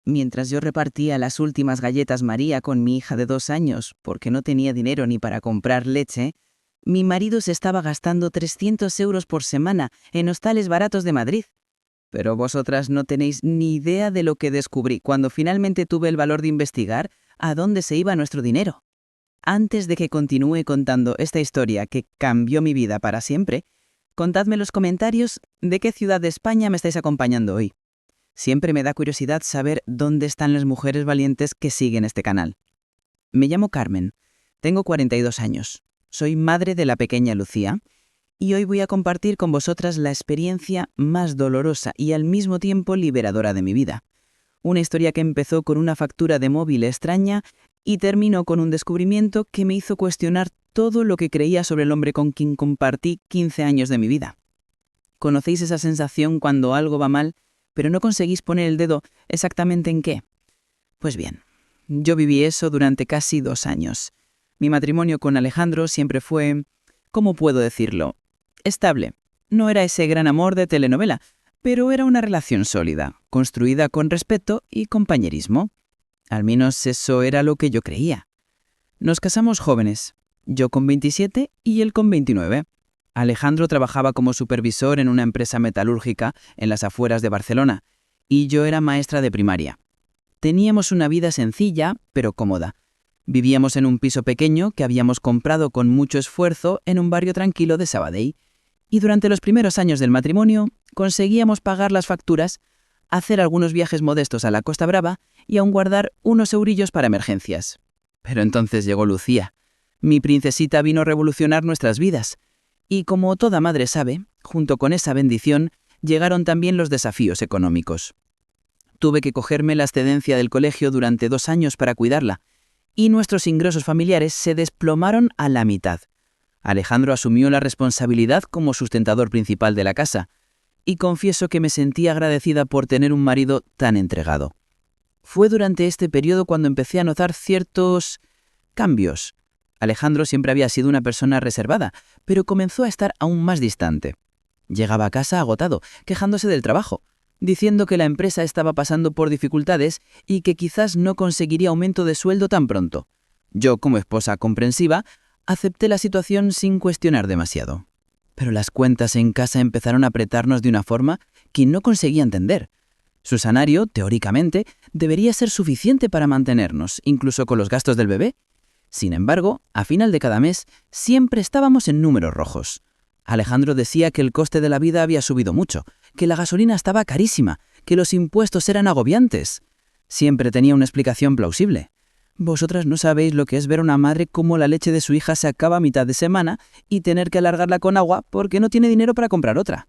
Mientras yo repartía las últimas galletas María con mi hija de 2 años, porque no tenía dinero ni para comprar leche, mi marido se estaba gastando 300 euros por semana en hostales baratos de Madrid. Pero vosotras no tenéis ni idea de lo que descubrí cuando finalmente tuve el valor de investigar a dónde se iba nuestro dinero. Antes de que continúe contando esta historia que cambió mi vida para siempre, contadme en los comentarios de qué ciudad de España me estáis acompañando hoy. Siempre me da curiosidad saber dónde están las mujeres valientes que siguen este canal. Me llamo Carmen, tengo 42 años, soy madre de la pequeña Lucía y hoy voy a compartir con vosotras la experiencia más dolorosa y al mismo tiempo liberadora de mi vida. Una historia que empezó con una factura de móvil extraña y terminó con un descubrimiento que me hizo cuestionar todo lo que creía sobre el hombre con quien compartí 15 años de mi vida. ¿Conocéis esa sensación cuando algo va mal, pero no conseguís poner el dedo exactamente en qué? Pues bien, yo viví eso durante casi 2 años. Mi matrimonio con Alejandro siempre fue, ¿cómo puedo decirlo?, estable. No era ese gran amor de telenovela, pero era una relación sólida, construida con respeto y compañerismo. Al menos eso era lo que yo creía. Nos casamos jóvenes, yo con 27 y él con 29. Alejandro trabajaba como supervisor en una empresa metalúrgica en las afueras de Barcelona, y yo era maestra de primaria. Teníamos una vida sencilla, pero cómoda. Vivíamos en un piso pequeño que habíamos comprado con mucho esfuerzo en un barrio tranquilo de Sabadell, y durante los primeros años del matrimonio conseguíamos pagar las facturas, hacer algunos viajes modestos a la Costa Brava y aún guardar unos eurillos para emergencias. Pero entonces llegó Lucía. Mi princesita vino a revolucionar nuestras vidas. Y como toda madre sabe, junto con esa bendición, llegaron también los desafíos económicos. Tuve que cogerme la excedencia del colegio durante 2 años para cuidarla, y nuestros ingresos familiares se desplomaron a la mitad. Alejandro asumió la responsabilidad como sustentador principal de la casa, y confieso que me sentí agradecida por tener un marido tan entregado. Fue durante este periodo cuando empecé a notar ciertos cambios. Alejandro siempre había sido una persona reservada, pero comenzó a estar aún más distante. Llegaba a casa agotado, quejándose del trabajo, diciendo que la empresa estaba pasando por dificultades y que quizás no conseguiría aumento de sueldo tan pronto. Yo, como esposa comprensiva, acepté la situación sin cuestionar demasiado. Pero las cuentas en casa empezaron a apretarnos de una forma que no conseguía entender. Su salario, teóricamente, debería ser suficiente para mantenernos, incluso con los gastos del bebé. Sin embargo, a final de cada mes, siempre estábamos en números rojos. Alejandro decía que el coste de la vida había subido mucho, que la gasolina estaba carísima, que los impuestos eran agobiantes. Siempre tenía una explicación plausible. Vosotras no sabéis lo que es ver a una madre cómo la leche de su hija se acaba a mitad de semana y tener que alargarla con agua porque no tiene dinero para comprar otra.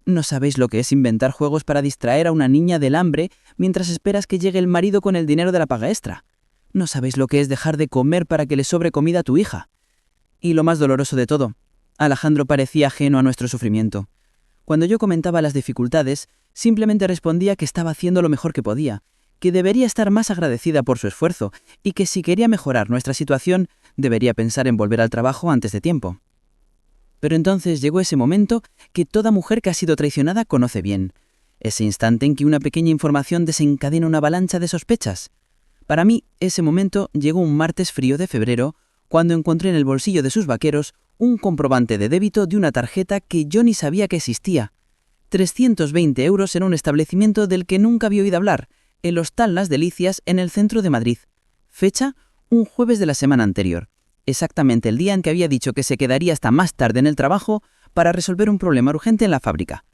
No sabéis lo que es inventar juegos para distraer a una niña del hambre mientras esperas que llegue el marido con el dinero de la paga extra. No sabéis lo que es dejar de comer para que le sobre comida a tu hija. Y lo más doloroso de todo, Alejandro parecía ajeno a nuestro sufrimiento. Cuando yo comentaba las dificultades, simplemente respondía que estaba haciendo lo mejor que podía, que debería estar más agradecida por su esfuerzo y que si quería mejorar nuestra situación, debería pensar en volver al trabajo antes de tiempo. Pero entonces llegó ese momento que toda mujer que ha sido traicionada conoce bien. Ese instante en que una pequeña información desencadena una avalancha de sospechas. Para mí, ese momento llegó un martes frío de febrero, cuando encontré en el bolsillo de sus vaqueros un comprobante de débito de una tarjeta que yo ni sabía que existía. 320 euros en un establecimiento del que nunca había oído hablar, el Hostal Las Delicias en el centro de Madrid. Fecha, un jueves de la semana anterior. Exactamente el día en que había dicho que se quedaría hasta más tarde en el trabajo para resolver un problema urgente en la fábrica.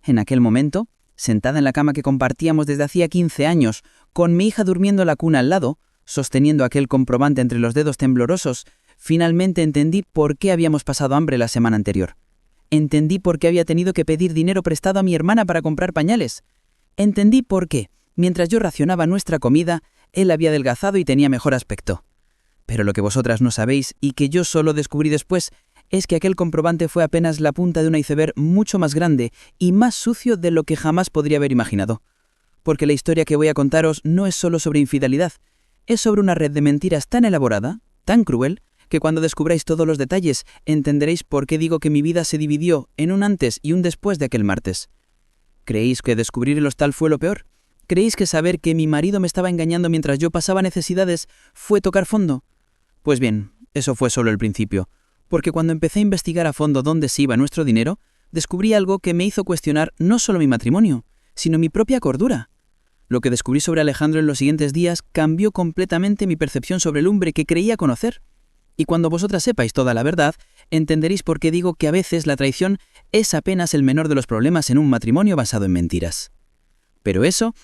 En aquel momento, sentada en la cama que compartíamos desde hacía 15 años, con mi hija durmiendo en la cuna al lado, sosteniendo aquel comprobante entre los dedos temblorosos, finalmente entendí por qué habíamos pasado hambre la semana anterior. Entendí por qué había tenido que pedir dinero prestado a mi hermana para comprar pañales. Entendí por qué, mientras yo racionaba nuestra comida, él había adelgazado y tenía mejor aspecto. Pero lo que vosotras no sabéis, y que yo solo descubrí después, es que aquel comprobante fue apenas la punta de un iceberg mucho más grande y más sucio de lo que jamás podría haber imaginado. Porque la historia que voy a contaros no es solo sobre infidelidad, es sobre una red de mentiras tan elaborada, tan cruel, que cuando descubráis todos los detalles entenderéis por qué digo que mi vida se dividió en un antes y un después de aquel martes. ¿Creéis que descubrir el hostal fue lo peor? ¿Creéis que saber que mi marido me estaba engañando mientras yo pasaba necesidades fue tocar fondo? Pues bien, eso fue solo el principio, porque cuando empecé a investigar a fondo dónde se iba nuestro dinero, descubrí algo que me hizo cuestionar no solo mi matrimonio, sino mi propia cordura. Lo que descubrí sobre Alejandro en los siguientes días cambió completamente mi percepción sobre el hombre que creía conocer. Y cuando vosotras sepáis toda la verdad, entenderéis por qué digo que a veces la traición es apenas el menor de los problemas en un matrimonio basado en mentiras. Pero eso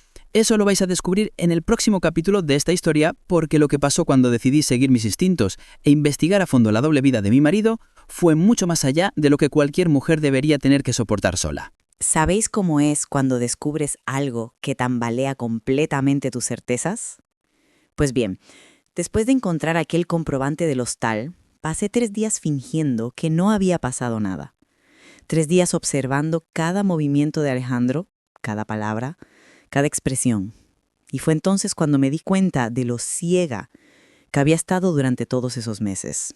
lo vais a descubrir en el próximo capítulo de esta historia, porque lo que pasó cuando decidí seguir mis instintos e investigar a fondo la doble vida de mi marido fue mucho más allá de lo que cualquier mujer debería tener que soportar sola. ¿Sabéis cómo es cuando descubres algo que tambalea completamente tus certezas? Pues bien, después de encontrar aquel comprobante del hostal, pasé 3 días fingiendo que no había pasado nada. 3 días observando cada movimiento de Alejandro, cada palabra, cada expresión. Y fue entonces cuando me di cuenta de lo ciega que había estado durante todos esos meses.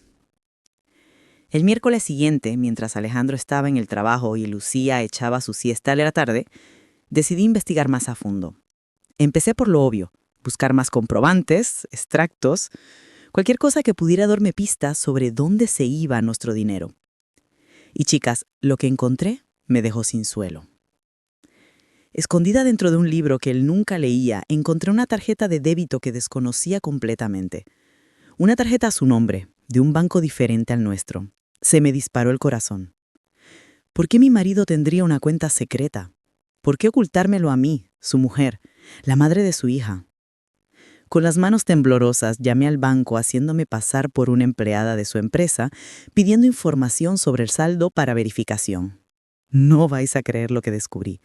El miércoles siguiente, mientras Alejandro estaba en el trabajo y Lucía echaba su siesta a la tarde, decidí investigar más a fondo. Empecé por lo obvio, buscar más comprobantes, extractos, cualquier cosa que pudiera darme pistas sobre dónde se iba nuestro dinero. Y chicas, lo que encontré me dejó sin suelo. Escondida dentro de un libro que él nunca leía, encontré una tarjeta de débito que desconocía completamente. Una tarjeta a su nombre, de un banco diferente al nuestro. Se me disparó el corazón. ¿Por qué mi marido tendría una cuenta secreta? ¿Por qué ocultármelo a mí, su mujer, la madre de su hija? Con las manos temblorosas llamé al banco haciéndome pasar por una empleada de su empresa, pidiendo información sobre el saldo para verificación. No vais a creer lo que descubrí.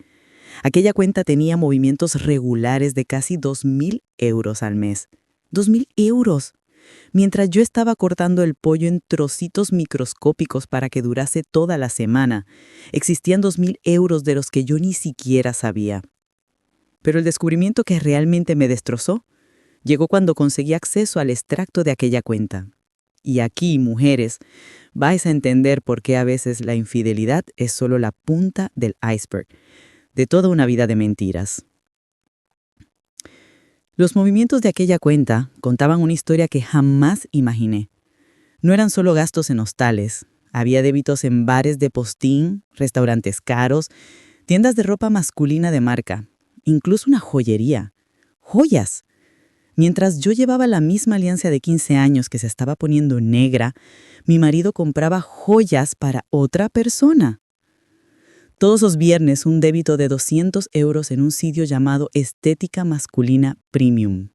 Aquella cuenta tenía movimientos regulares de casi 2.000 euros al mes. ¡2.000 euros! Mientras yo estaba cortando el pollo en trocitos microscópicos para que durase toda la semana, existían 2.000 euros de los que yo ni siquiera sabía. Pero el descubrimiento que realmente me destrozó llegó cuando conseguí acceso al extracto de aquella cuenta. Y aquí, mujeres, vais a entender por qué a veces la infidelidad es solo la punta del iceberg de toda una vida de mentiras. Los movimientos de aquella cuenta contaban una historia que jamás imaginé. No eran solo gastos en hostales, había débitos en bares de postín, restaurantes caros, tiendas de ropa masculina de marca, incluso una joyería. ¡Joyas! Mientras yo llevaba la misma alianza de 15 años que se estaba poniendo negra, mi marido compraba joyas para otra persona. Todos los viernes un débito de 200 euros en un sitio llamado Estética Masculina Premium.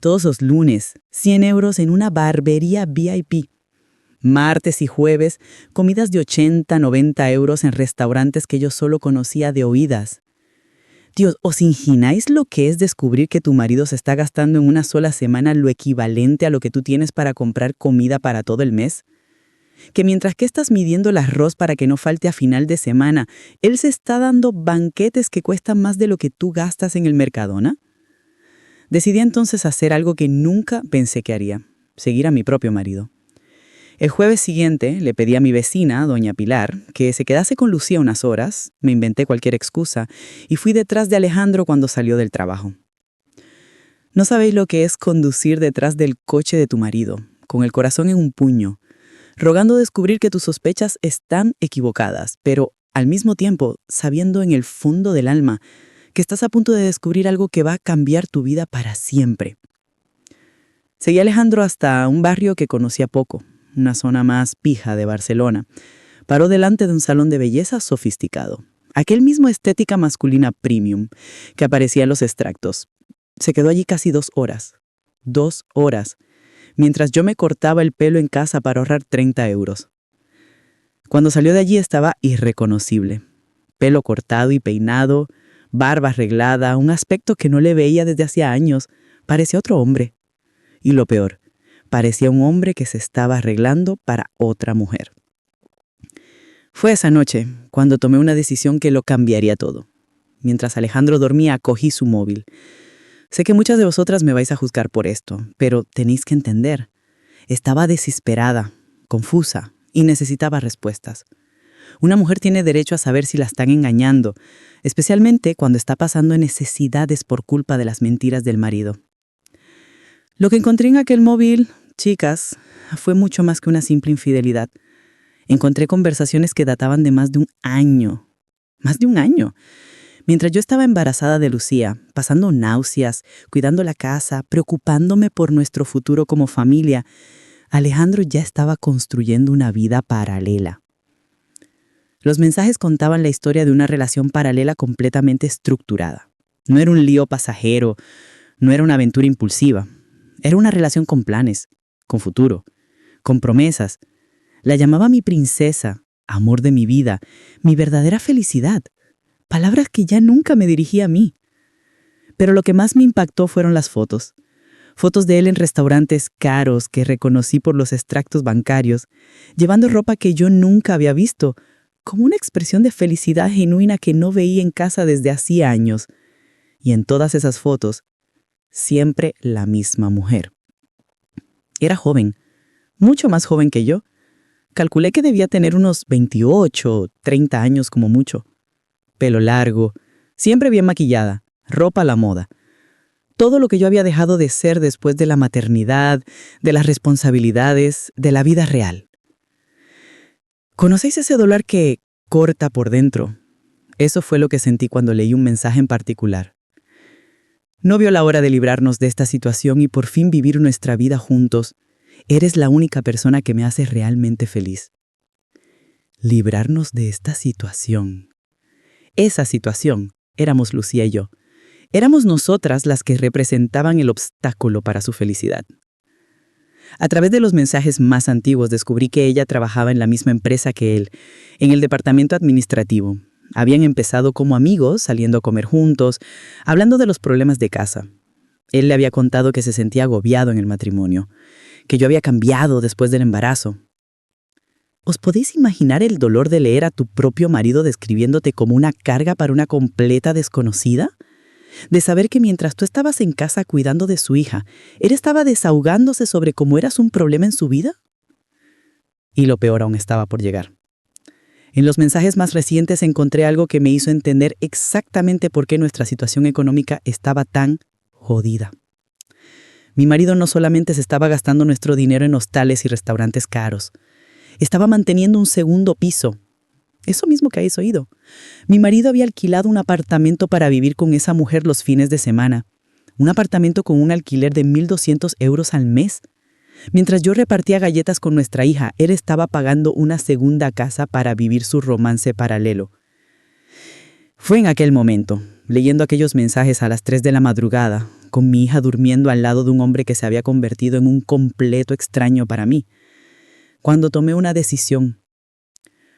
Todos los lunes, 100 euros en una barbería VIP. Martes y jueves, comidas de 80, 90 euros en restaurantes que yo solo conocía de oídas. Dios, ¿os imagináis lo que es descubrir que tu marido se está gastando en una sola semana lo equivalente a lo que tú tienes para comprar comida para todo el mes? Que mientras que estás midiendo el arroz para que no falte a final de semana, él se está dando banquetes que cuestan más de lo que tú gastas en el Mercadona. Decidí entonces hacer algo que nunca pensé que haría, seguir a mi propio marido. El jueves siguiente le pedí a mi vecina, doña Pilar, que se quedase con Lucía unas horas, me inventé cualquier excusa y fui detrás de Alejandro cuando salió del trabajo. No sabéis lo que es conducir detrás del coche de tu marido, con el corazón en un puño, rogando descubrir que tus sospechas están equivocadas, pero al mismo tiempo sabiendo en el fondo del alma que estás a punto de descubrir algo que va a cambiar tu vida para siempre. Seguí a Alejandro hasta un barrio que conocía poco, una zona más pija de Barcelona. Paró delante de un salón de belleza sofisticado, aquel mismo Estética Masculina Premium que aparecía en los extractos. Se quedó allí casi 2 horas. 2 horas. Mientras yo me cortaba el pelo en casa para ahorrar 30 euros. Cuando salió de allí estaba irreconocible. Pelo cortado y peinado, barba arreglada, un aspecto que no le veía desde hacía años. Parecía otro hombre. Y lo peor, parecía un hombre que se estaba arreglando para otra mujer. Fue esa noche cuando tomé una decisión que lo cambiaría todo. Mientras Alejandro dormía, cogí su móvil. Sé que muchas de vosotras me vais a juzgar por esto, pero tenéis que entender. Estaba desesperada, confusa y necesitaba respuestas. Una mujer tiene derecho a saber si la están engañando, especialmente cuando está pasando necesidades por culpa de las mentiras del marido. Lo que encontré en aquel móvil, chicas, fue mucho más que una simple infidelidad. Encontré conversaciones que databan de más de un año. Más de un año. Mientras yo estaba embarazada de Lucía, pasando náuseas, cuidando la casa, preocupándome por nuestro futuro como familia, Alejandro ya estaba construyendo una vida paralela. Los mensajes contaban la historia de una relación paralela completamente estructurada. No era un lío pasajero, no era una aventura impulsiva. Era una relación con planes, con futuro, con promesas. La llamaba mi princesa, amor de mi vida, mi verdadera felicidad. Palabras que ya nunca me dirigía a mí. Pero lo que más me impactó fueron las fotos. Fotos de él en restaurantes caros que reconocí por los extractos bancarios, llevando ropa que yo nunca había visto, como una expresión de felicidad genuina que no veía en casa desde hacía años. Y en todas esas fotos, siempre la misma mujer. Era joven, mucho más joven que yo. Calculé que debía tener unos 28 o 30 años como mucho. Pelo largo, siempre bien maquillada, ropa a la moda. Todo lo que yo había dejado de ser después de la maternidad, de las responsabilidades, de la vida real. ¿Conocéis ese dolor que corta por dentro? Eso fue lo que sentí cuando leí un mensaje en particular. No veo la hora de librarnos de esta situación y por fin vivir nuestra vida juntos. Eres la única persona que me hace realmente feliz. Librarnos de esta situación. Esa situación éramos Lucía y yo. Éramos nosotras las que representaban el obstáculo para su felicidad. A través de los mensajes más antiguos descubrí que ella trabajaba en la misma empresa que él, en el departamento administrativo. Habían empezado como amigos, saliendo a comer juntos, hablando de los problemas de casa. Él le había contado que se sentía agobiado en el matrimonio, que yo había cambiado después del embarazo. ¿Os podéis imaginar el dolor de leer a tu propio marido describiéndote como una carga para una completa desconocida? De saber que mientras tú estabas en casa cuidando de su hija, él estaba desahogándose sobre cómo eras un problema en su vida. Y lo peor aún estaba por llegar. En los mensajes más recientes encontré algo que me hizo entender exactamente por qué nuestra situación económica estaba tan jodida. Mi marido no solamente se estaba gastando nuestro dinero en hostales y restaurantes caros, estaba manteniendo un segundo piso. Eso mismo que habéis oído. Mi marido había alquilado un apartamento para vivir con esa mujer los fines de semana. Un apartamento con un alquiler de 1.200 euros al mes. Mientras yo repartía galletas con nuestra hija, él estaba pagando una segunda casa para vivir su romance paralelo. Fue en aquel momento, leyendo aquellos mensajes a las 3 de la madrugada, con mi hija durmiendo al lado de un hombre que se había convertido en un completo extraño para mí, cuando tomé una decisión.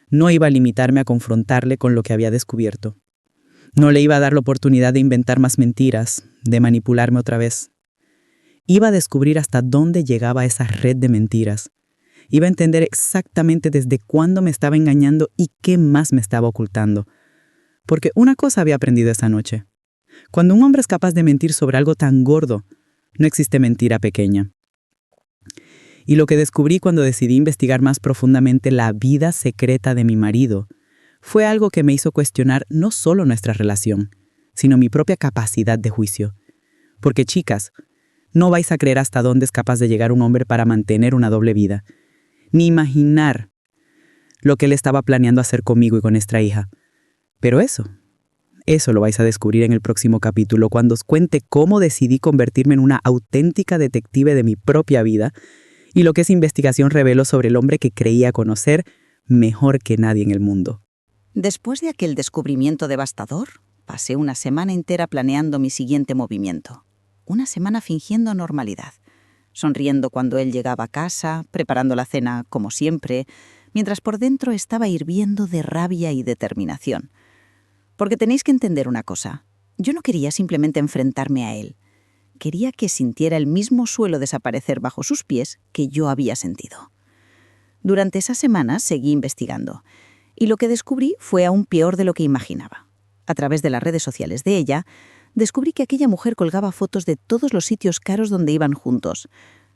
No iba a limitarme a confrontarle con lo que había descubierto. No le iba a dar la oportunidad de inventar más mentiras, de manipularme otra vez. Iba a descubrir hasta dónde llegaba esa red de mentiras. Iba a entender exactamente desde cuándo me estaba engañando y qué más me estaba ocultando. Porque una cosa había aprendido esa noche. Cuando un hombre es capaz de mentir sobre algo tan gordo, no existe mentira pequeña. Y lo que descubrí cuando decidí investigar más profundamente la vida secreta de mi marido fue algo que me hizo cuestionar no solo nuestra relación, sino mi propia capacidad de juicio. Porque, chicas, no vais a creer hasta dónde es capaz de llegar un hombre para mantener una doble vida, ni imaginar lo que él estaba planeando hacer conmigo y con nuestra hija. Pero eso lo vais a descubrir en el próximo capítulo, cuando os cuente cómo decidí convertirme en una auténtica detective de mi propia vida y lo que esa investigación reveló sobre el hombre que creía conocer mejor que nadie en el mundo. Después de aquel descubrimiento devastador, pasé una semana entera planeando mi siguiente movimiento. Una semana fingiendo normalidad, sonriendo cuando él llegaba a casa, preparando la cena como siempre, mientras por dentro estaba hirviendo de rabia y determinación. Porque tenéis que entender una cosa, yo no quería simplemente enfrentarme a él. Quería que sintiera el mismo suelo desaparecer bajo sus pies que yo había sentido. Durante esas semanas seguí investigando, y lo que descubrí fue aún peor de lo que imaginaba. A través de las redes sociales de ella, descubrí que aquella mujer colgaba fotos de todos los sitios caros donde iban juntos,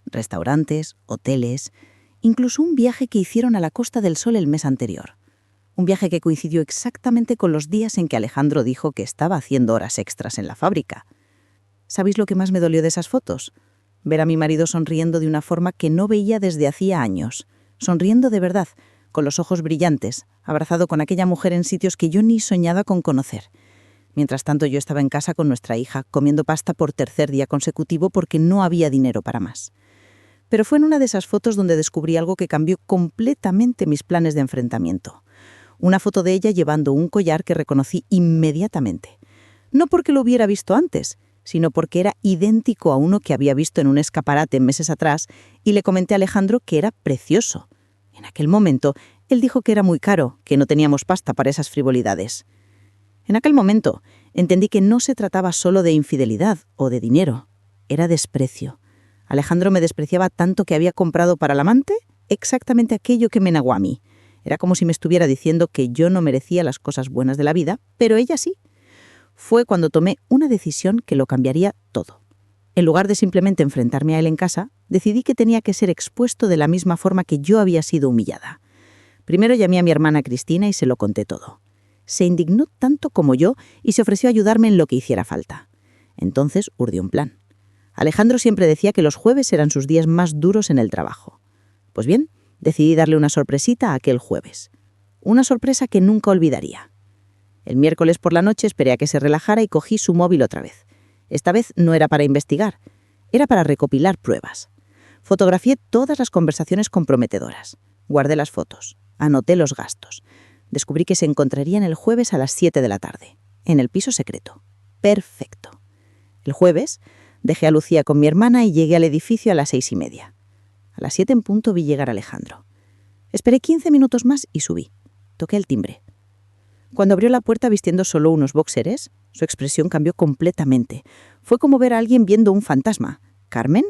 restaurantes, hoteles, incluso un viaje que hicieron a la Costa del Sol el mes anterior. Un viaje que coincidió exactamente con los días en que Alejandro dijo que estaba haciendo horas extras en la fábrica. ¿Sabéis lo que más me dolió de esas fotos? Ver a mi marido sonriendo de una forma que no veía desde hacía años. Sonriendo de verdad, con los ojos brillantes, abrazado con aquella mujer en sitios que yo ni soñaba con conocer. Mientras tanto, yo estaba en casa con nuestra hija, comiendo pasta por tercer día consecutivo porque no había dinero para más. Pero fue en una de esas fotos donde descubrí algo que cambió completamente mis planes de enfrentamiento. Una foto de ella llevando un collar que reconocí inmediatamente. No porque lo hubiera visto antes, sino porque era idéntico a uno que había visto en un escaparate meses atrás y le comenté a Alejandro que era precioso. En aquel momento, él dijo que era muy caro, que no teníamos pasta para esas frivolidades. En aquel momento, entendí que no se trataba solo de infidelidad o de dinero, era desprecio. Alejandro me despreciaba tanto que había comprado para el amante exactamente aquello que me negó a mí. Era como si me estuviera diciendo que yo no merecía las cosas buenas de la vida, pero ella sí. Fue cuando tomé una decisión que lo cambiaría todo. En lugar de simplemente enfrentarme a él en casa, decidí que tenía que ser expuesto de la misma forma que yo había sido humillada. Primero llamé a mi hermana Cristina y se lo conté todo. Se indignó tanto como yo y se ofreció a ayudarme en lo que hiciera falta. Entonces urdí un plan. Alejandro siempre decía que los jueves eran sus días más duros en el trabajo. Pues bien, decidí darle una sorpresita aquel jueves. Una sorpresa que nunca olvidaría. El miércoles por la noche esperé a que se relajara y cogí su móvil otra vez. Esta vez no era para investigar, era para recopilar pruebas. Fotografié todas las conversaciones comprometedoras. Guardé las fotos, anoté los gastos. Descubrí que se encontrarían el jueves a las 7 de la tarde, en el piso secreto. Perfecto. El jueves dejé a Lucía con mi hermana y llegué al edificio a las 6:30. A las 7 en punto vi llegar a Alejandro. Esperé 15 minutos más y subí. Toqué el timbre. Cuando abrió la puerta vistiendo solo unos boxers, su expresión cambió completamente. Fue como ver a alguien viendo un fantasma. ¿Carmen?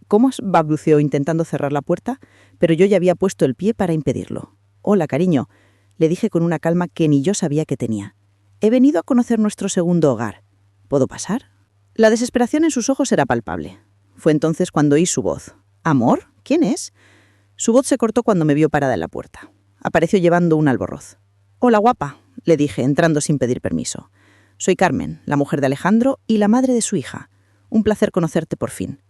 ¿Cómo balbuceó intentando cerrar la puerta? Pero yo ya había puesto el pie para impedirlo. «Hola, cariño», le dije con una calma que ni yo sabía que tenía. «He venido a conocer nuestro segundo hogar. ¿Puedo pasar?» La desesperación en sus ojos era palpable. Fue entonces cuando oí su voz. «¿Amor? ¿Quién es?» Su voz se cortó cuando me vio parada en la puerta. Apareció llevando un albornoz. «Hola, guapa», le dije, entrando sin pedir permiso. «Soy Carmen, la mujer de Alejandro y la madre de su hija. Un placer conocerte por fin».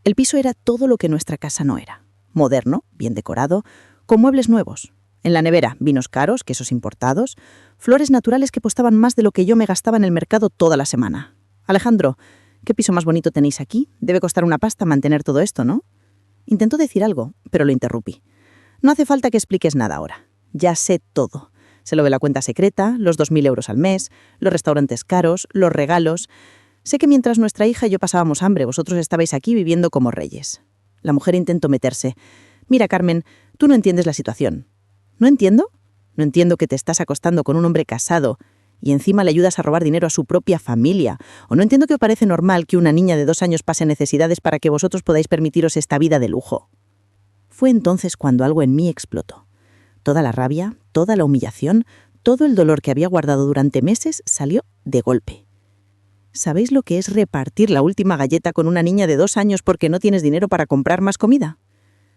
El piso era todo lo que nuestra casa no era. Moderno, bien decorado, con muebles nuevos. En la nevera, vinos caros, quesos importados, flores naturales que costaban más de lo que yo me gastaba en el mercado toda la semana. «Alejandro, ¿qué piso más bonito tenéis aquí? Debe costar una pasta mantener todo esto, ¿no?» Intentó decir algo, pero lo interrumpí. «No hace falta que expliques nada ahora. Ya sé todo. Se lo ve la cuenta secreta, los 2.000 euros al mes, los restaurantes caros, los regalos. Sé que mientras nuestra hija y yo pasábamos hambre, vosotros estabais aquí viviendo como reyes». La mujer intentó meterse. «Mira, Carmen, tú no entiendes la situación». «¿No entiendo? No entiendo que te estás acostando con un hombre casado y encima le ayudas a robar dinero a su propia familia. O no entiendo que os parece normal que una niña de 2 años pase necesidades para que vosotros podáis permitiros esta vida de lujo». Fue entonces cuando algo en mí explotó. Toda la rabia, toda la humillación, todo el dolor que había guardado durante meses salió de golpe. ¿Sabéis lo que es repartir la última galleta con una niña de 2 años porque no tienes dinero para comprar más comida?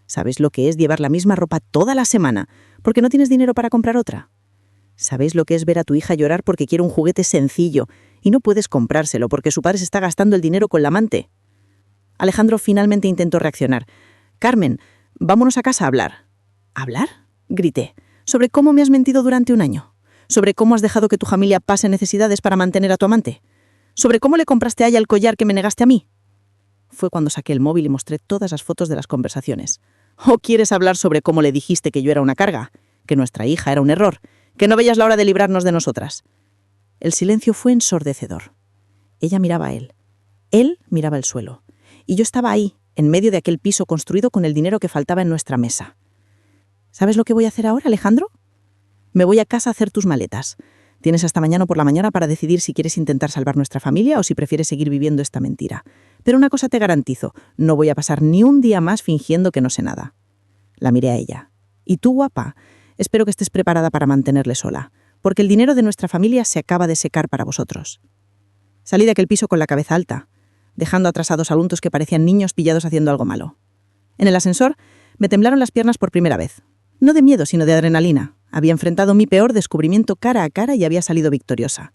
¿Sabéis lo que es llevar la misma ropa toda la semana porque no tienes dinero para comprar otra? ¿Sabéis lo que es ver a tu hija llorar porque quiere un juguete sencillo y no puedes comprárselo porque su padre se está gastando el dinero con la amante? Alejandro finalmente intentó reaccionar. «Carmen, vámonos a casa a hablar». ¿Hablar?, grité. «¿Sobre cómo me has mentido durante un año? ¿Sobre cómo has dejado que tu familia pase necesidades para mantener a tu amante? ¿Sobre cómo le compraste a ella el collar que me negaste a mí?» Fue cuando saqué el móvil y mostré todas las fotos de las conversaciones. «¿O quieres hablar sobre cómo le dijiste que yo era una carga? Que nuestra hija era un error? ¿Que no veías la hora de librarnos de nosotras?» El silencio fue ensordecedor. Ella miraba a él. Él miraba el suelo. Y yo estaba ahí, en medio de aquel piso construido con el dinero que faltaba en nuestra mesa. «¿Sabes lo que voy a hacer ahora, Alejandro? Me voy a casa a hacer tus maletas. Tienes hasta mañana por la mañana para decidir si quieres intentar salvar nuestra familia o si prefieres seguir viviendo esta mentira. Pero una cosa te garantizo, no voy a pasar ni un día más fingiendo que no sé nada». La miré a ella. «¿Y tú, guapa? Espero que estés preparada para mantenerle sola, porque el dinero de nuestra familia se acaba de secar para vosotros». Salí de aquel piso con la cabeza alta, dejando atrás a 2 adultos que parecían niños pillados haciendo algo malo. En el ascensor me temblaron las piernas por primera vez. No de miedo, sino de adrenalina. Había enfrentado mi peor descubrimiento cara a cara y había salido victoriosa.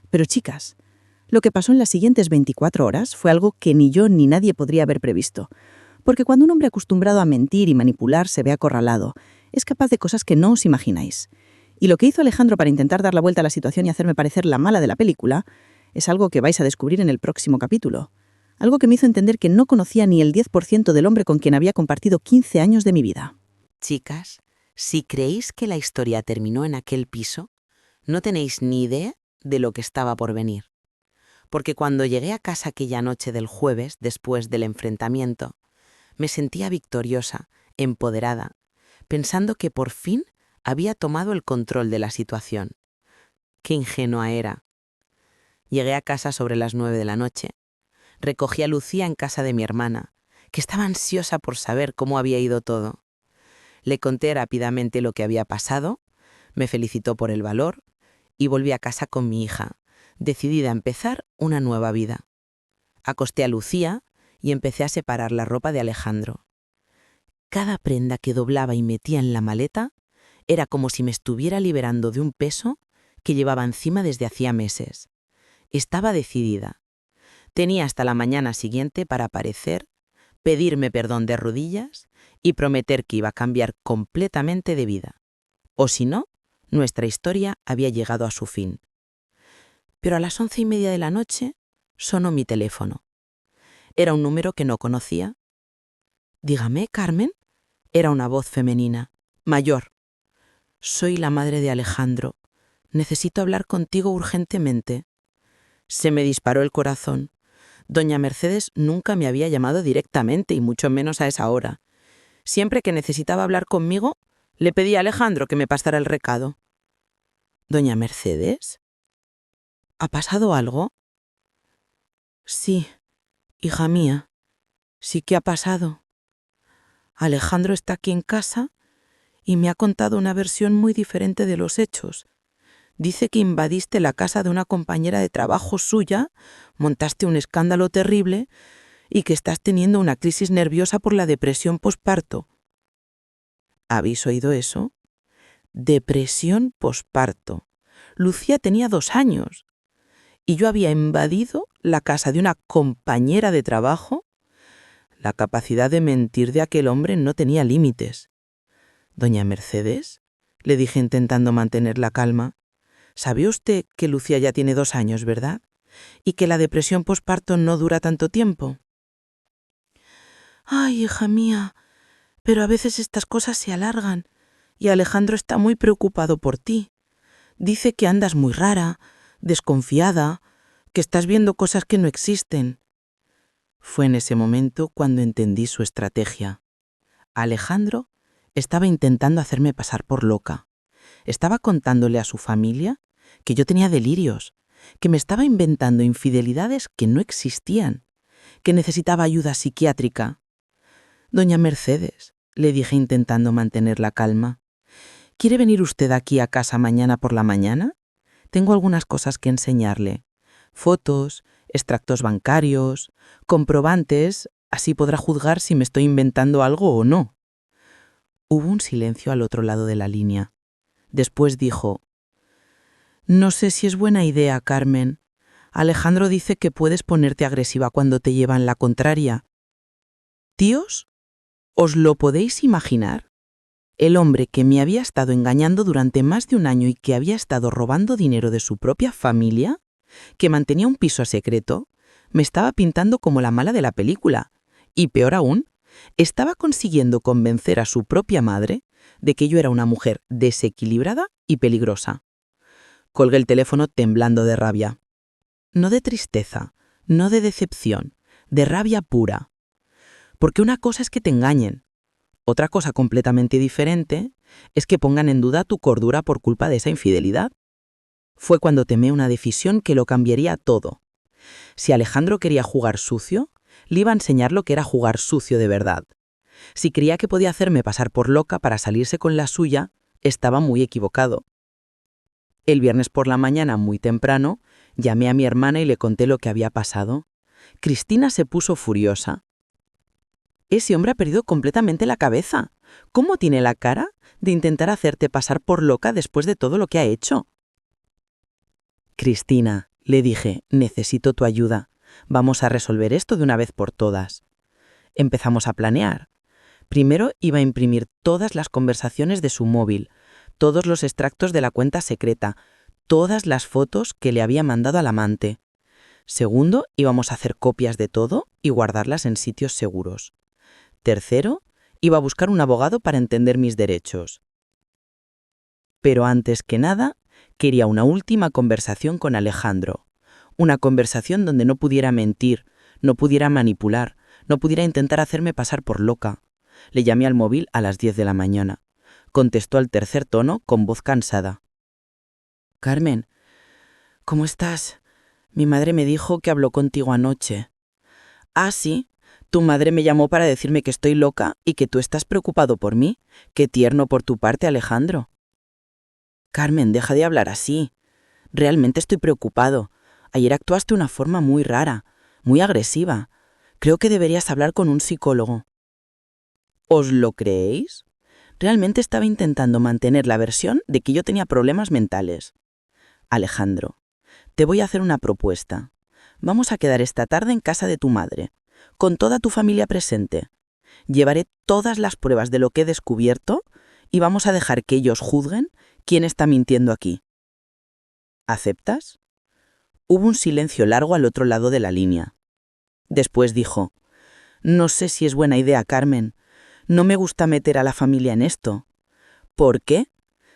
Pero chicas, lo que pasó en las siguientes 24 horas fue algo que ni yo ni nadie podría haber previsto. Porque cuando un hombre acostumbrado a mentir y manipular se ve acorralado, es capaz de cosas que no os imagináis. Y lo que hizo Alejandro para intentar dar la vuelta a la situación y hacerme parecer la mala de la película es algo que vais a descubrir en el próximo capítulo. Algo que me hizo entender que no conocía ni el 10% del hombre con quien había compartido 15 años de mi vida. Chicas, si creéis que la historia terminó en aquel piso, no tenéis ni idea de lo que estaba por venir. Porque cuando llegué a casa aquella noche del jueves, después del enfrentamiento, me sentía victoriosa, empoderada, pensando que por fin había tomado el control de la situación. ¡Qué ingenua era! Llegué a casa sobre las 9 de la noche. Recogí a Lucía en casa de mi hermana, que estaba ansiosa por saber cómo había ido todo. Le conté rápidamente lo que había pasado, me felicitó por el valor y volví a casa con mi hija, decidida a empezar una nueva vida. Acosté a Lucía y empecé a separar la ropa de Alejandro. Cada prenda que doblaba y metía en la maleta era como si me estuviera liberando de un peso que llevaba encima desde hacía meses. Estaba decidida. Tenía hasta la mañana siguiente para aparecer, pedirme perdón de rodillas y prometer que iba a cambiar completamente de vida. O si no, nuestra historia había llegado a su fin. Pero a las 11:30 de la noche sonó mi teléfono. Era un número que no conocía. «Dígame, Carmen». Era una voz femenina, mayor. «Soy la madre de Alejandro. Necesito hablar contigo urgentemente». Se me disparó el corazón. Doña Mercedes nunca me había llamado directamente y mucho menos a esa hora. Siempre que necesitaba hablar conmigo, le pedí a Alejandro que me pasara el recado. «¿Doña Mercedes? ¿Ha pasado algo?» «Sí, hija mía, sí que ha pasado. Alejandro está aquí en casa y me ha contado una versión muy diferente de los hechos. Dice que invadiste la casa de una compañera de trabajo suya, montaste un escándalo terrible y que estás teniendo una crisis nerviosa por la depresión posparto». ¿Habéis oído eso? Depresión posparto. Lucía tenía 2 años y yo había invadido la casa de una compañera de trabajo. La capacidad de mentir de aquel hombre no tenía límites. «Doña Mercedes», le dije intentando mantener la calma, «¿sabe usted que Lucía ya tiene 2 años, verdad? Y que la depresión posparto no dura tanto tiempo». «Ay, hija mía, pero a veces estas cosas se alargan y Alejandro está muy preocupado por ti. Dice que andas muy rara, desconfiada, que estás viendo cosas que no existen». Fue en ese momento cuando entendí su estrategia. Alejandro estaba intentando hacerme pasar por loca. Estaba contándole a su familia que yo tenía delirios, que me estaba inventando infidelidades que no existían, que necesitaba ayuda psiquiátrica. «Doña Mercedes», le dije intentando mantener la calma, «¿quiere venir usted aquí a casa mañana por la mañana? Tengo algunas cosas que enseñarle. Fotos, extractos bancarios, comprobantes, así podrá juzgar si me estoy inventando algo o no». Hubo un silencio al otro lado de la línea. Después dijo: «No sé si es buena idea, Carmen. Alejandro dice que puedes ponerte agresiva cuando te llevan la contraria». «¿Tíos? ¿Os lo podéis imaginar? El hombre que me había estado engañando durante más de 1 año y que había estado robando dinero de su propia familia, que mantenía un piso a secreto, me estaba pintando como la mala de la película. Y peor aún, estaba consiguiendo convencer a su propia madre de que yo era una mujer desequilibrada y peligrosa». Colgué el teléfono temblando de rabia. No de tristeza, no de decepción, de rabia pura. Porque una cosa es que te engañen. Otra cosa completamente diferente es que pongan en duda tu cordura por culpa de esa infidelidad. Fue cuando tomé una decisión que lo cambiaría todo. Si Alejandro quería jugar sucio, le iba a enseñar lo que era jugar sucio de verdad. Si creía que podía hacerme pasar por loca para salirse con la suya, estaba muy equivocado. El viernes por la mañana, muy temprano, llamé a mi hermana y le conté lo que había pasado. Cristina se puso furiosa. «Ese hombre ha perdido completamente la cabeza. ¿Cómo tiene la cara de intentar hacerte pasar por loca después de todo lo que ha hecho? Cristina, le dije, necesito tu ayuda. Vamos a resolver esto de una vez por todas. Empezamos a planear. Primero iba a imprimir todas las conversaciones de su móvil, todos los extractos de la cuenta secreta, todas las fotos que le había mandado al amante. Segundo, íbamos a hacer copias de todo y guardarlas en sitios seguros. Tercero, iba a buscar un abogado para entender mis derechos. Pero antes que nada, quería una última conversación con Alejandro. Una conversación donde no pudiera mentir, no pudiera manipular, no pudiera intentar hacerme pasar por loca. Le llamé al móvil a las 10 de la mañana. Contestó al tercer tono con voz cansada. «Carmen, ¿cómo estás? Mi madre me dijo que habló contigo anoche». «Ah, sí. Tu madre me llamó para decirme que estoy loca y que tú estás preocupado por mí. Qué tierno por tu parte, Alejandro». «Carmen, deja de hablar así. Realmente estoy preocupado. Ayer actuaste de una forma muy rara, muy agresiva. Creo que deberías hablar con un psicólogo». «¿Os lo creéis? Realmente estaba intentando mantener la versión de que yo tenía problemas mentales». «Alejandro, te voy a hacer una propuesta. Vamos a quedar esta tarde en casa de tu madre, con toda tu familia presente. Llevaré todas las pruebas de lo que he descubierto y vamos a dejar que ellos juzguen quién está mintiendo aquí. ¿Aceptas?». Hubo un silencio largo al otro lado de la línea. Después dijo: «No sé si es buena idea, Carmen. No me gusta meter a la familia en esto». «¿Por qué?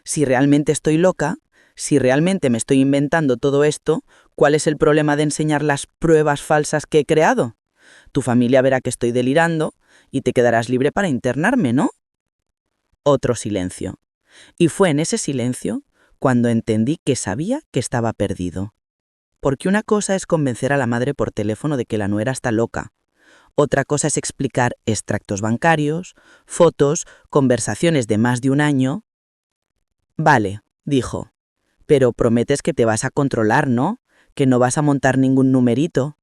Si realmente estoy loca, si realmente me estoy inventando todo esto, ¿cuál es el problema de enseñar las pruebas falsas que he creado? Tu familia verá que estoy delirando y te quedarás libre para internarme, ¿no?». Otro silencio. Y fue en ese silencio cuando entendí que sabía que estaba perdido. Porque una cosa es convencer a la madre por teléfono de que la nuera está loca. Otra cosa es explicar extractos bancarios, fotos, conversaciones de más de un año. «Vale», dijo, «pero prometes que te vas a controlar, ¿no? Que no vas a montar ningún numerito».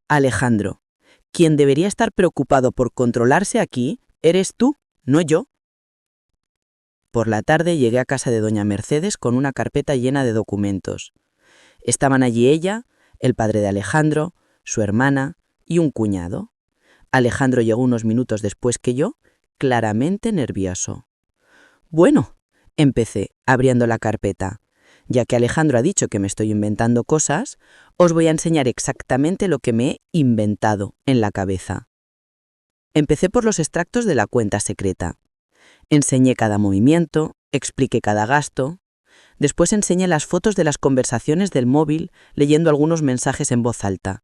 «Alejandro, quien debería estar preocupado por controlarse aquí eres tú, no yo». Por la tarde llegué a casa de doña Mercedes con una carpeta llena de documentos. Estaban allí ella, el padre de Alejandro, su hermana y un cuñado. Alejandro llegó unos minutos después que yo, claramente nervioso. «Bueno», empecé, abriendo la carpeta, «ya que Alejandro ha dicho que me estoy inventando cosas, os voy a enseñar exactamente lo que me he inventado en la cabeza». Empecé por los extractos de la cuenta secreta. Enseñé cada movimiento, expliqué cada gasto. Después enseñé las fotos de las conversaciones del móvil, leyendo algunos mensajes en voz alta.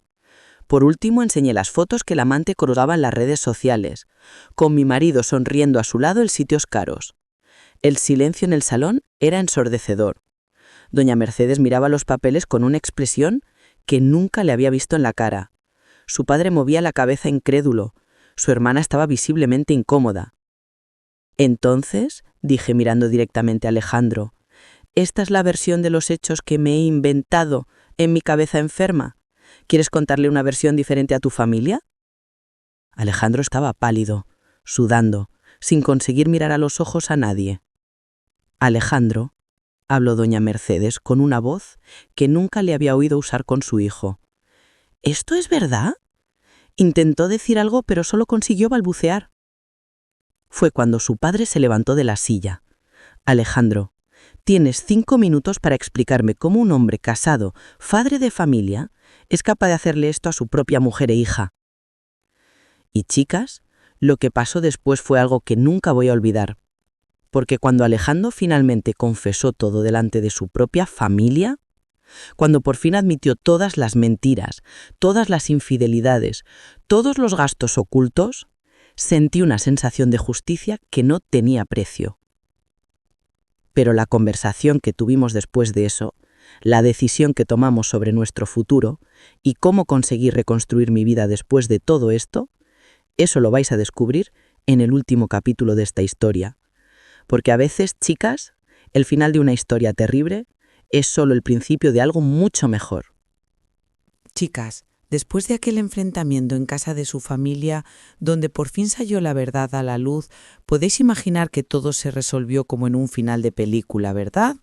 Por último, enseñé las fotos que el amante colgaba en las redes sociales, con mi marido sonriendo a su lado en sitios caros. El silencio en el salón era ensordecedor. Doña Mercedes miraba los papeles con una expresión que nunca le había visto en la cara. Su padre movía la cabeza incrédulo. Su hermana estaba visiblemente incómoda. «Entonces», dije mirando directamente a Alejandro, «¿esta es la versión de los hechos que me he inventado en mi cabeza enferma? ¿Quieres contarle una versión diferente a tu familia?». Alejandro estaba pálido, sudando, sin conseguir mirar a los ojos a nadie. «Alejandro», habló doña Mercedes con una voz que nunca le había oído usar con su hijo. «¿Esto es verdad?». Intentó decir algo, pero solo consiguió balbucear. Fue cuando su padre se levantó de la silla. «Alejandro, tienes 5 minutos para explicarme cómo un hombre casado, padre de familia, es capaz de hacerle esto a su propia mujer e hija». Y chicas, lo que pasó después fue algo que nunca voy a olvidar. Porque cuando Alejandro finalmente confesó todo delante de su propia familia, cuando por fin admitió todas las mentiras, todas las infidelidades, todos los gastos ocultos, sentí una sensación de justicia que no tenía precio. Pero la conversación que tuvimos después de eso, la decisión que tomamos sobre nuestro futuro y cómo conseguir reconstruir mi vida después de todo esto, eso lo vais a descubrir en el último capítulo de esta historia. Porque a veces, chicas, el final de una historia terrible es solo el principio de algo mucho mejor. Chicas, Después de aquel enfrentamiento en casa de su familia, donde por fin salió la verdad a la luz, podéis imaginar que todo se resolvió como en un final de película, ¿verdad?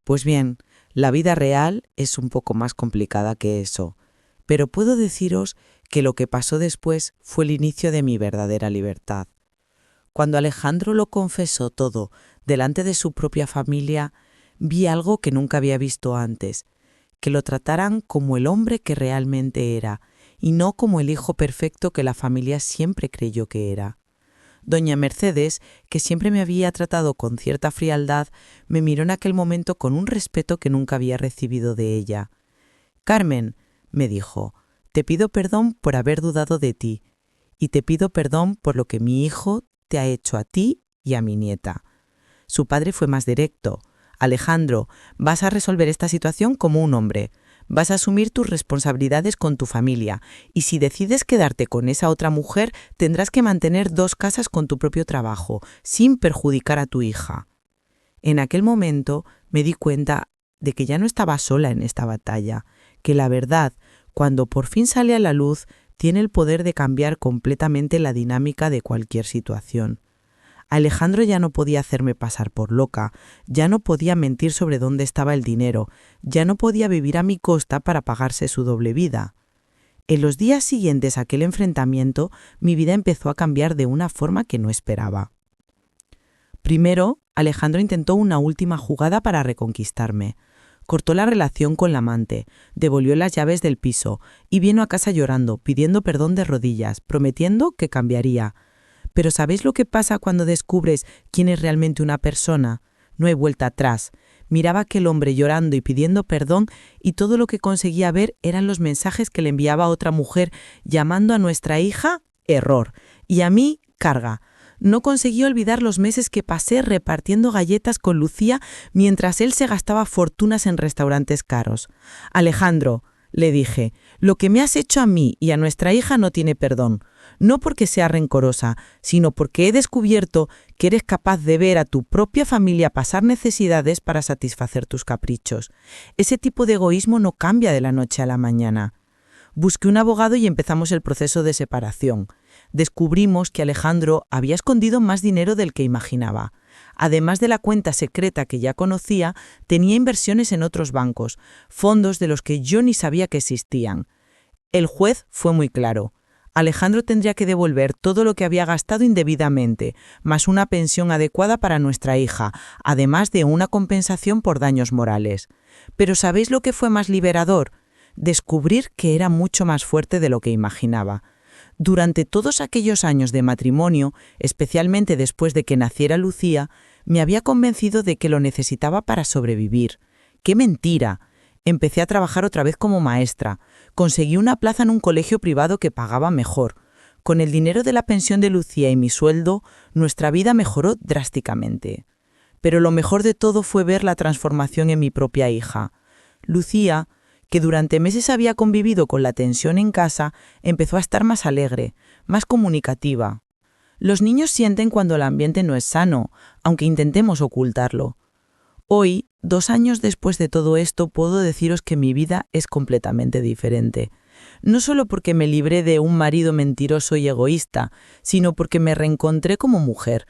Pues bien, la vida real es un poco más complicada que eso, pero puedo deciros que lo que pasó después fue el inicio de mi verdadera libertad. Cuando Alejandro lo confesó todo delante de su propia familia, vi algo que nunca había visto antes, que lo trataran como el hombre que realmente era y no como el hijo perfecto que la familia siempre creyó que era. Doña Mercedes, que siempre me había tratado con cierta frialdad, me miró en aquel momento con un respeto que nunca había recibido de ella. «Carmen», me dijo, «te pido perdón por haber dudado de ti, y te pido perdón por lo que mi hijo te ha hecho a ti y a mi nieta». Su padre fue más directo. «Alejandro, vas a resolver esta situación como un hombre. Vas a asumir tus responsabilidades con tu familia, y si decides quedarte con esa otra mujer, tendrás que mantener 2 casas con tu propio trabajo, sin perjudicar a tu hija». En aquel momento me di cuenta de que ya no estaba sola en esta batalla, que la verdad, cuando por fin sale a la luz, tiene el poder de cambiar completamente la dinámica de cualquier situación. Alejandro ya no podía hacerme pasar por loca, ya no podía mentir sobre dónde estaba el dinero, ya no podía vivir a mi costa para pagarse su doble vida. En los días siguientes a aquel enfrentamiento, mi vida empezó a cambiar de una forma que no esperaba. Primero, Alejandro intentó una última jugada para reconquistarme. Cortó la relación con la amante, devolvió las llaves del piso y vino a casa llorando, pidiendo perdón de rodillas, prometiendo que cambiaría. Pero ¿sabéis lo que pasa cuando descubres quién es realmente una persona? No hay vuelta atrás. Miraba a aquel hombre llorando y pidiendo perdón y todo lo que conseguía ver eran los mensajes que le enviaba a otra mujer llamando a nuestra hija error y a mí carga. No conseguí olvidar los meses que pasé repartiendo galletas con Lucía mientras él se gastaba fortunas en restaurantes caros. «Alejandro», le dije, «lo que me has hecho a mí y a nuestra hija no tiene perdón. No porque sea rencorosa, sino porque he descubierto que eres capaz de ver a tu propia familia pasar necesidades para satisfacer tus caprichos. Ese tipo de egoísmo no cambia de la noche a la mañana». Busqué un abogado y empezamos el proceso de separación. Descubrimos que Alejandro había escondido más dinero del que imaginaba. Además de la cuenta secreta que ya conocía, tenía inversiones en otros bancos, fondos de los que yo ni sabía que existían. El juez fue muy claro. Alejandro tendría que devolver todo lo que había gastado indebidamente, más una pensión adecuada para nuestra hija, además de una compensación por daños morales. Pero ¿sabéis lo que fue más liberador? Descubrir que era mucho más fuerte de lo que imaginaba. Durante todos aquellos años de matrimonio, especialmente después de que naciera Lucía, me había convencido de que lo necesitaba para sobrevivir. ¡Qué mentira! Empecé a trabajar otra vez como maestra. Conseguí una plaza en un colegio privado que pagaba mejor. Con el dinero de la pensión de Lucía y mi sueldo, nuestra vida mejoró drásticamente. Pero lo mejor de todo fue ver la transformación en mi propia hija. Lucía, que durante meses había convivido con la tensión en casa, empezó a estar más alegre, más comunicativa. Los niños sienten cuando el ambiente no es sano, aunque intentemos ocultarlo. Hoy, 2 años después de todo esto, puedo deciros que mi vida es completamente diferente. No solo porque me libré de un marido mentiroso y egoísta, sino porque me reencontré como mujer.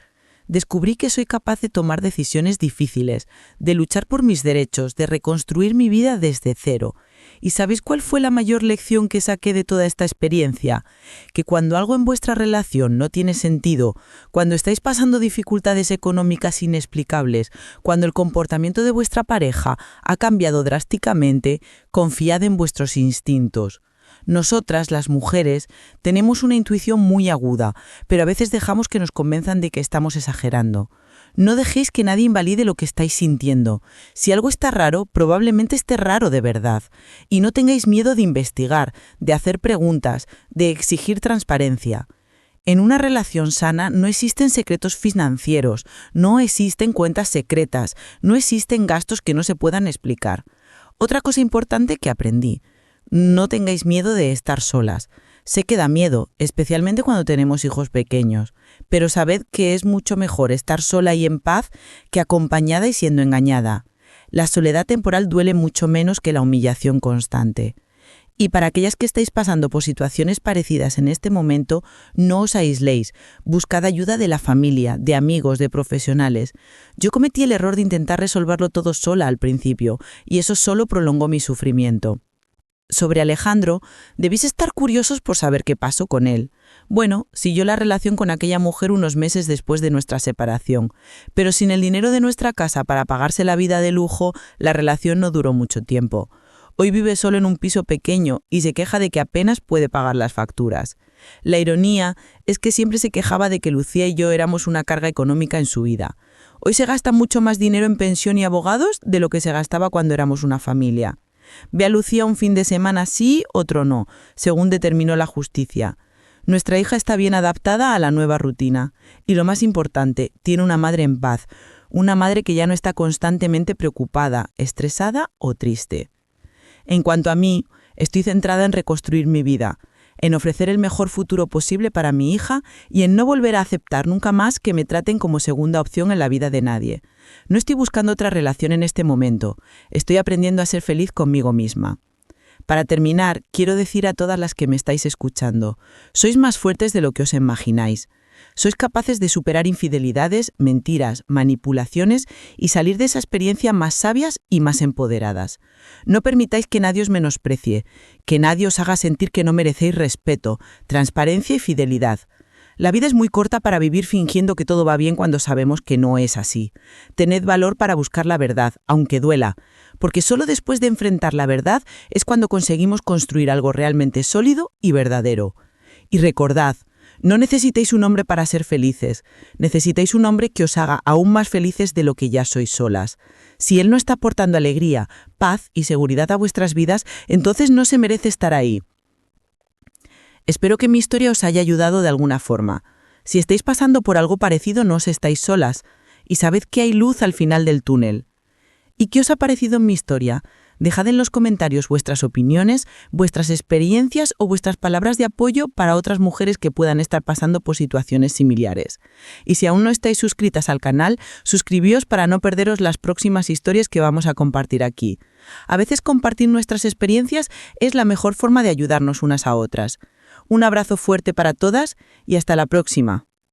Descubrí que soy capaz de tomar decisiones difíciles, de luchar por mis derechos, de reconstruir mi vida desde cero. ¿Y sabéis cuál fue la mayor lección que saqué de toda esta experiencia? Que cuando algo en vuestra relación no tiene sentido, cuando estáis pasando dificultades económicas inexplicables, cuando el comportamiento de vuestra pareja ha cambiado drásticamente, confiad en vuestros instintos. Nosotras, las mujeres, tenemos una intuición muy aguda, pero a veces dejamos que nos convenzan de que estamos exagerando. No dejéis que nadie invalide lo que estáis sintiendo. Si algo está raro, probablemente esté raro de verdad. Y no tengáis miedo de investigar, de hacer preguntas, de exigir transparencia. En una relación sana no existen secretos financieros, no existen cuentas secretas, no existen gastos que no se puedan explicar. Otra cosa importante que aprendí: no tengáis miedo de estar solas. Sé que da miedo, especialmente cuando tenemos hijos pequeños, pero sabed que es mucho mejor estar sola y en paz que acompañada y siendo engañada. La soledad temporal duele mucho menos que la humillación constante. Y para aquellas que estáis pasando por situaciones parecidas en este momento, no os aisléis. Buscad ayuda de la familia, de amigos, de profesionales. Yo cometí el error de intentar resolverlo todo sola al principio, y eso solo prolongó mi sufrimiento. Sobre Alejandro, debéis estar curiosos por saber qué pasó con él. Bueno, siguió la relación con aquella mujer unos meses después de nuestra separación, pero sin el dinero de nuestra casa para pagarse la vida de lujo, la relación no duró mucho tiempo. Hoy vive solo en un piso pequeño y se queja de que apenas puede pagar las facturas. La ironía es que siempre se quejaba de que Lucía y yo éramos una carga económica en su vida. Hoy se gasta mucho más dinero en pensión y abogados de lo que se gastaba cuando éramos una familia. Ve a Lucía un fin de semana sí, otro no, según determinó la justicia. Nuestra hija está bien adaptada a la nueva rutina. Y lo más importante, tiene una madre en paz, una madre que ya no está constantemente preocupada, estresada o triste. En cuanto a mí, estoy centrada en reconstruir mi vida, en ofrecer el mejor futuro posible para mi hija y en no volver a aceptar nunca más que me traten como segunda opción en la vida de nadie. No estoy buscando otra relación en este momento, estoy aprendiendo a ser feliz conmigo misma. Para terminar, quiero decir a todas las que me estáis escuchando, sois más fuertes de lo que os imagináis. Sois capaces de superar infidelidades, mentiras, manipulaciones y salir de esa experiencia más sabias y más empoderadas. No permitáis que nadie os menosprecie, que nadie os haga sentir que no merecéis respeto, transparencia y fidelidad. La vida es muy corta para vivir fingiendo que todo va bien cuando sabemos que no es así. Tened valor para buscar la verdad, aunque duela, porque solo después de enfrentar la verdad es cuando conseguimos construir algo realmente sólido y verdadero. Y recordad, no necesitáis un hombre para ser felices, necesitáis un hombre que os haga aún más felices de lo que ya sois solas. Si él no está aportando alegría, paz y seguridad a vuestras vidas, entonces no se merece estar ahí. Espero que mi historia os haya ayudado de alguna forma. Si estáis pasando por algo parecido, no os estáis solas, y sabed que hay luz al final del túnel. ¿Y qué os ha parecido en mi historia? Dejad en los comentarios vuestras opiniones, vuestras experiencias o vuestras palabras de apoyo para otras mujeres que puedan estar pasando por situaciones similares. Y si aún no estáis suscritas al canal, suscribíos para no perderos las próximas historias que vamos a compartir aquí. A veces compartir nuestras experiencias es la mejor forma de ayudarnos unas a otras. Un abrazo fuerte para todas y hasta la próxima.